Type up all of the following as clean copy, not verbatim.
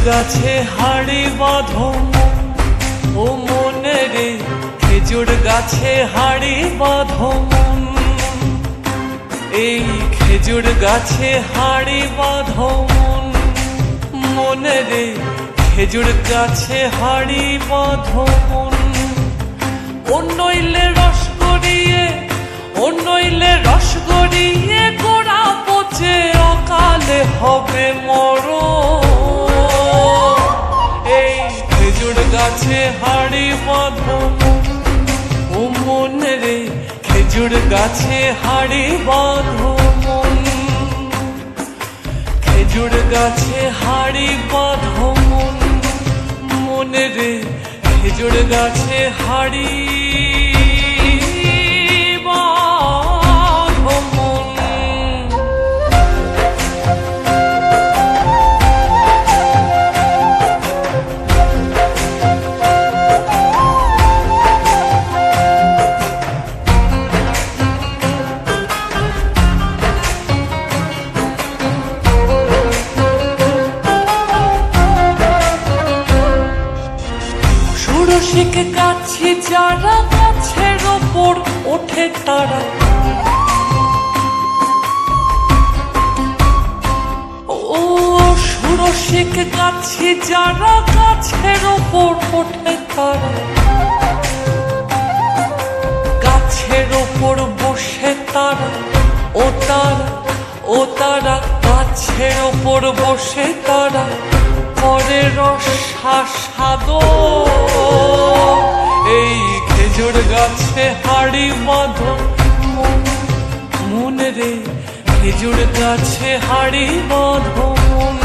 গাছে হাড়ি বাঁধো ও মনে রে, খেজুর গাছে হাড়ি বাঁধো মন। এই খেজুর গাছে হাড়ি বাঁধো মন, মনে রে খেজুর গাছে হাড়ি বাঁধো মন। ও নইলে রস গড়িয়ে, ও নইলে রস গড়িয়ে গোড়া পচে অকালে হবে মরণ। এই খেজুর গাছে হাড়ি বাঁধো ও মনে রে, খেজুর গাছে হাড়ি বাঁধো মন। খেজুর গাছে হাড়ি বাঁধো মন, মনে রে খেজুর গাছে হাড়ি বাঁধো মন। ষোড়শিক গাছে যারা, গাছের ওপর ওঠে তারা। ও ষোড়শিক গাছে যারা, গাছের ওপর ওঠে তারা। গাছের ওপর বসে তারা, ও তারা, ও তারা গাছের ওপর বসে তারা করে রসাস্বাদো। এই খেজুর গাছে হাড়ি বাঁধো মন, মনে রে খেজুর গাছে হাড়ি বাঁধো মন।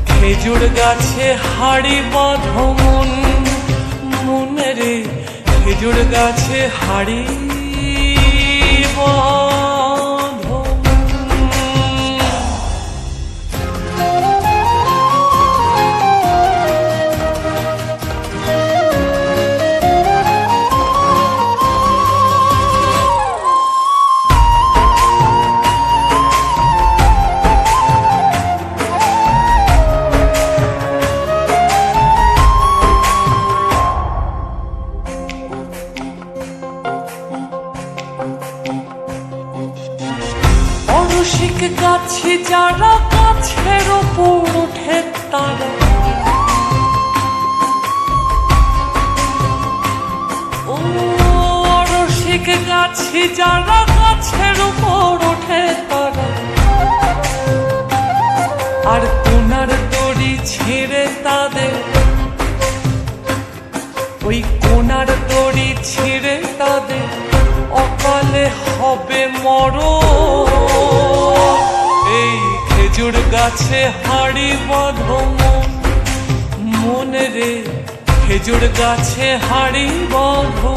খেজুর গাছে হাড়ি বাঁধো মন, মনে রে খেজুর গাছে হাড়ি বাঁধো। ষোড়শিক গাছে যারা, গাছের ওপর ওঠে তারা। ও রসিক গাছে যারা, গাছের ওপর ওঠে তারা। আর কোনার দড়ি ছিঁড়ে তাদের, ওই কোনার দড়ি ছিঁড়ে তাদের অকালে হবে মরণ। এই খেজুর গাছে হাড়ি বাঁধো মন, মনে রে খেজুর গাছে হাড়ি বাঁধো।